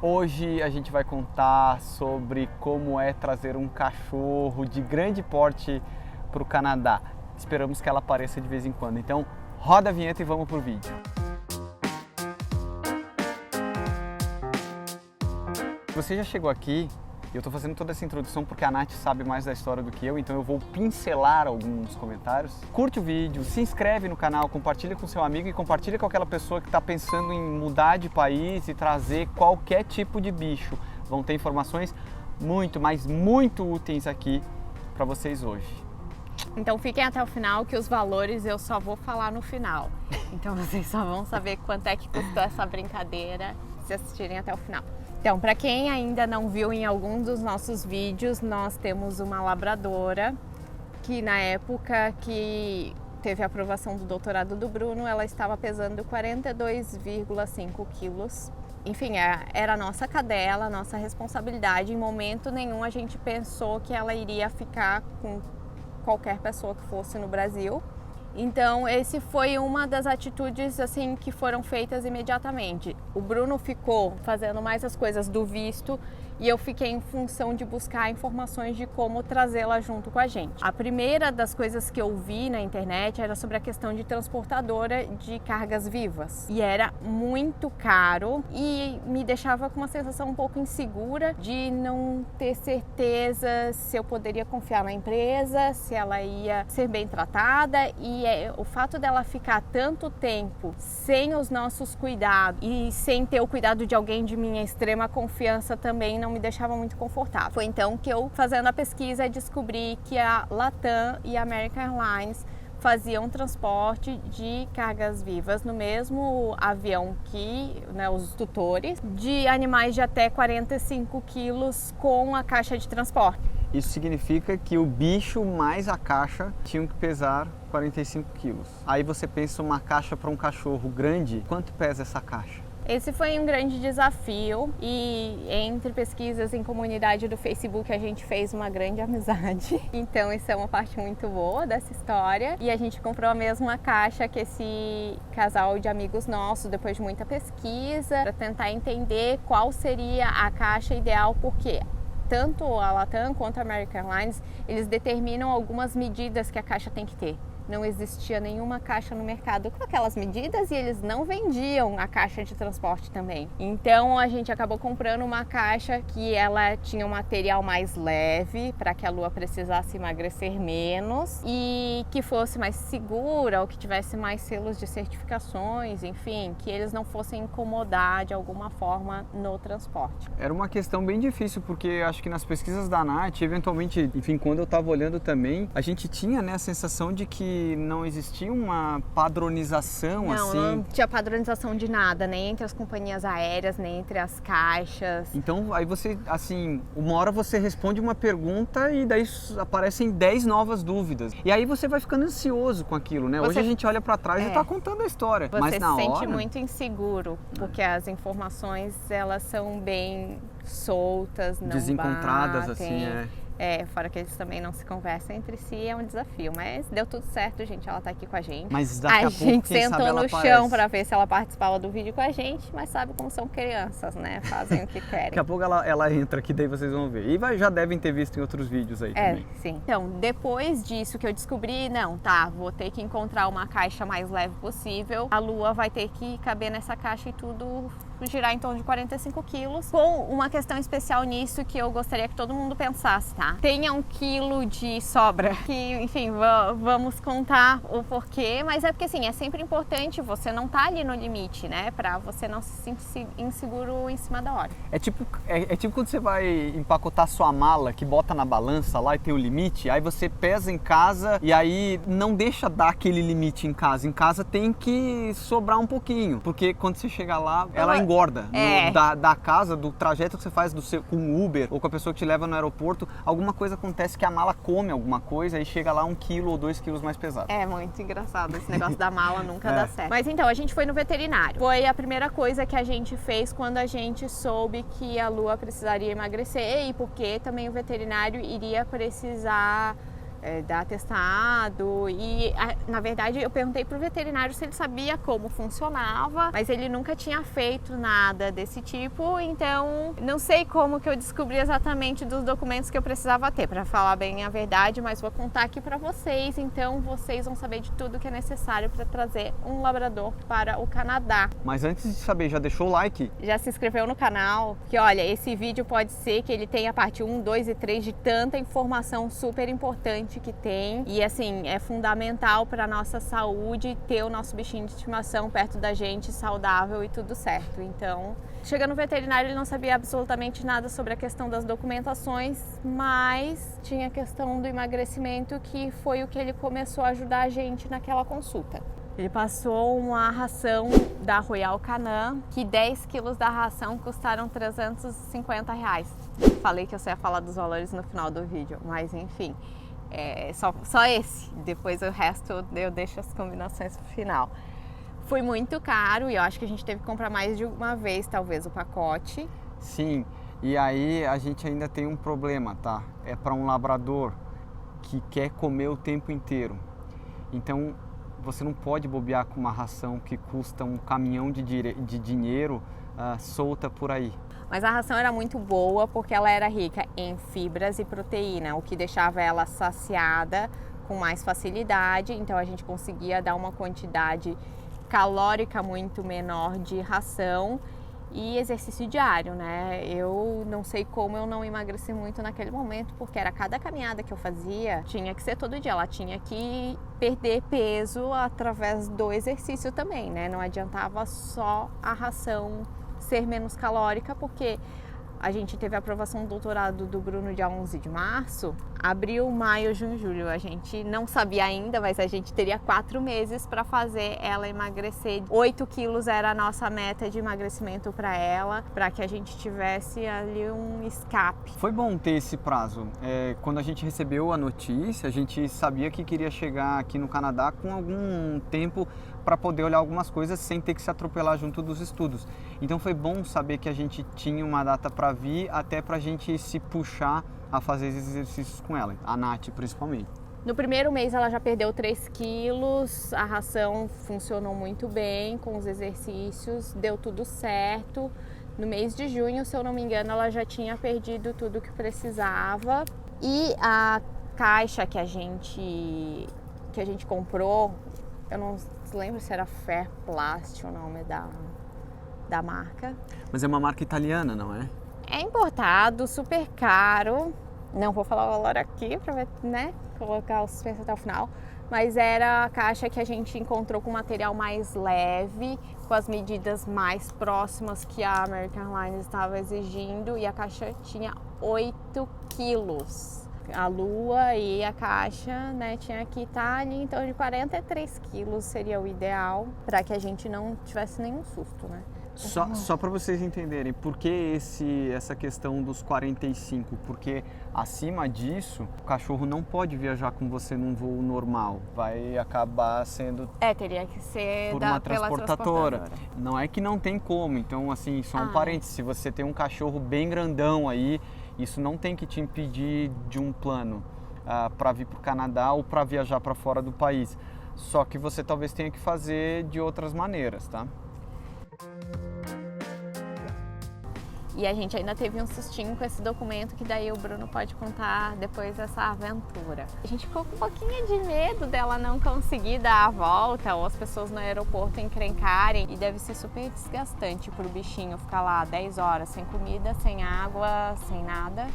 Hoje a gente vai contar sobre como é trazer um cachorro de grande porte para o Canadá. Esperamos que ela apareça de vez em quando. Então, roda a vinheta e vamos pro vídeo. Você já chegou aqui, e eu estou fazendo toda essa introdução porque a Nath sabe mais da história do que eu, então eu vou pincelar alguns comentários. Curte o vídeo, se inscreve no canal, compartilha com seu amigo e compartilha com aquela pessoa que está pensando em mudar de país e trazer qualquer tipo de bicho. Vão ter informações muito, mas muito úteis aqui para vocês hoje. Então fiquem até o final que os valores eu só vou falar no final. Então vocês só vão saber quanto é que custou essa brincadeira se assistirem até o final. Então, para quem ainda não viu em algum dos nossos vídeos, nós temos uma labradora que na época que teve a aprovação do doutorado do Bruno, ela estava pesando 42,5 quilos. Enfim, era a nossa cadela, nossa responsabilidade. Em momento nenhum a gente pensou que ela iria ficar com qualquer pessoa que fosse no Brasil. Então, esse foi uma das atitudes assim que foram feitas imediatamente. O Bruno ficou fazendo mais as coisas do visto e eu fiquei em função de buscar informações de como trazê-la junto com a gente. A primeira das coisas que eu vi na internet era sobre a questão de transportadora de cargas vivas. E era muito caro e me deixava com uma sensação um pouco insegura de não ter certeza se eu poderia confiar na empresa, se ela ia ser bem tratada. E o fato dela ficar tanto tempo sem os nossos cuidados e sem ter o cuidado de alguém de minha extrema confiança também não me deixava muito confortável. Foi então que eu, fazendo a pesquisa, descobri que a Latam e a American Airlines faziam transporte de cargas vivas no mesmo avião que os tutores, de animais de até 45 quilos com a caixa de transporte. Isso significa que o bicho mais a caixa tinham que pesar 45 quilos. Aí você pensa uma caixa para um cachorro grande, quanto pesa essa caixa? Esse foi um grande desafio e entre pesquisas em comunidade do Facebook a gente fez uma grande amizade. Então isso é uma parte muito boa dessa história. E a gente comprou a mesma caixa que esse casal de amigos nossos depois de muita pesquisa para tentar entender qual seria a caixa ideal, porque tanto a Latam quanto a American Airlines, eles determinam algumas medidas que a caixa tem que ter. Não existia nenhuma caixa no mercado com aquelas medidas e eles não vendiam a caixa de transporte também. Então a gente acabou comprando uma caixa que ela tinha um material mais leve para que a Lua precisasse emagrecer menos e que fosse mais segura ou que tivesse mais selos de certificações, enfim, que eles não fossem incomodar de alguma forma no transporte. Era uma questão bem difícil porque acho que nas pesquisas da Nath, eventualmente, enfim, quando eu estava olhando também, a gente tinha a sensação de que não existia uma padronização assim. Não tinha padronização de nada, nem entre as companhias aéreas, nem entre as caixas. Então, aí você, assim, uma hora você responde uma pergunta e daí aparecem 10 novas dúvidas. E aí você vai ficando ansioso com aquilo, né? Hoje a gente olha pra trás e tá contando a história. Você na se sente hora muito inseguro, porque as informações, elas são bem soltas, não desencontradas, batem. assim, fora que eles também não se conversam entre si, é um desafio. Mas deu tudo certo, gente. Ela tá aqui com a gente. Mas daqui a pouco, gente quem sentou sabe ela no chão aparece. pra ver se ela participava do vídeo com a gente, mas sabe como são crianças, né? Fazem o que querem. Daqui a pouco ela entra aqui, daí vocês vão ver. E já devem ter visto em outros vídeos aí também. Sim. Então, depois disso que eu descobri, vou ter que encontrar uma caixa mais leve possível. A Lua vai ter que caber nessa caixa e tudo girar em torno de 45 quilos. Com uma questão especial nisso que eu gostaria que todo mundo pensasse, tá? Tenha 1 quilo de sobra. Que, enfim, vamos contar o porquê. Mas é porque, assim, é sempre importante você não tá ali no limite, né? Pra você não se sentir inseguro em cima da hora. É tipo quando você vai empacotar sua mala, que bota na balança lá e tem o limite, aí você pesa em casa e aí não deixa dar aquele limite em casa. Em casa tem que sobrar um pouquinho, porque quando você chegar lá, ela engorda. Da casa, do trajeto que você faz com o Uber ou com a pessoa que te leva no aeroporto, alguma coisa acontece que a mala come alguma coisa e chega lá 1 quilo ou 2 quilos mais pesado. É muito engraçado, esse negócio da mala nunca dá certo. Mas então, a gente foi no veterinário. Foi a primeira coisa que a gente fez quando a gente soube que a Lua precisaria emagrecer e porque também o veterinário iria precisar dar atestado e, na verdade, eu perguntei pro veterinário se ele sabia como funcionava, mas ele nunca tinha feito nada desse tipo, então não sei como que eu descobri exatamente dos documentos que eu precisava ter, para falar bem a verdade, mas vou contar aqui para vocês, então vocês vão saber de tudo que é necessário para trazer um labrador para o Canadá. Mas antes de saber, já deixou o like? Já se inscreveu no canal? Que olha, esse vídeo pode ser que ele tenha a parte 1, 2 e 3 de tanta informação super importante que tem, e assim, é fundamental para a nossa saúde ter o nosso bichinho de estimação perto da gente, saudável e tudo certo. Então, chega no veterinário, ele não sabia absolutamente nada sobre a questão das documentações, mas tinha a questão do emagrecimento, que foi o que ele começou a ajudar a gente naquela consulta. Ele passou uma ração da Royal Canin, que 10 quilos da ração custaram R$350. Falei que eu só ia falar dos valores no final do vídeo, mas enfim, só esse. Depois o resto eu deixo as combinações pro final. Foi muito caro e eu acho que a gente teve que comprar mais de uma vez, talvez, o pacote. Sim, e aí a gente ainda tem um problema, tá? É para um labrador que quer comer o tempo inteiro. Então, você não pode bobear com uma ração que custa um caminhão de dinheiro solta por aí. Mas a ração era muito boa porque ela era rica em fibras e proteína, o que deixava ela saciada com mais facilidade. Então a gente conseguia dar uma quantidade calórica muito menor de ração e exercício diário, né? Eu não sei como eu não emagreci muito naquele momento, porque era cada caminhada que eu fazia, tinha que ser todo dia, ela tinha que perder peso através do exercício também, né? Não adiantava só a ração ser menos calórica, porque a gente teve a aprovação do doutorado do Bruno dia 11 de março, abril, maio, junho, julho. A gente não sabia ainda, mas a gente teria 4 meses para fazer ela emagrecer. 8 quilos era a nossa meta de emagrecimento para ela, para que a gente tivesse ali um escape. Foi bom ter esse prazo. Quando a gente recebeu a notícia, a gente sabia que queria chegar aqui no Canadá com algum tempo para poder olhar algumas coisas sem ter que se atropelar junto dos estudos. Então foi bom saber que a gente tinha uma data para vir, até para a gente se puxar a fazer esses exercícios com ela, a Nath principalmente. No primeiro mês ela já perdeu 3 quilos, a ração funcionou muito bem com os exercícios, deu tudo certo. No mês de junho, se eu não me engano, ela já tinha perdido tudo que precisava. E a caixa que a gente comprou, eu não lembro se era Fairplast o nome da marca. Mas é uma marca italiana, não é? É importado, super caro. Não vou falar o valor aqui para ver, né? Colocar o suspense até o final. Mas era a caixa que a gente encontrou com material mais leve, com as medidas mais próximas que a American Airlines estava exigindo. E a caixa tinha 8 quilos. A lua e a caixa, né, tinha que estar ali em torno de 43 quilos, seria o ideal, para que a gente não tivesse nenhum susto, né? Só para vocês entenderem, por que essa questão dos 45? Porque acima disso, o cachorro não pode viajar com você num voo normal, vai acabar sendo... teria que ser por uma pela transportadora. Não é que não tem como, então assim, só um parênteses, se você tem um cachorro bem grandão aí, isso não tem que te impedir de um plano para vir para o Canadá ou para viajar para fora do país. Só que você talvez tenha que fazer de outras maneiras, tá? E a gente ainda teve um sustinho com esse documento, que daí o Bruno pode contar depois dessa aventura. A gente ficou com um pouquinho de medo dela não conseguir dar a volta, ou as pessoas no aeroporto encrencarem. E deve ser super desgastante pro bichinho ficar lá 10 horas sem comida, sem água, sem nada.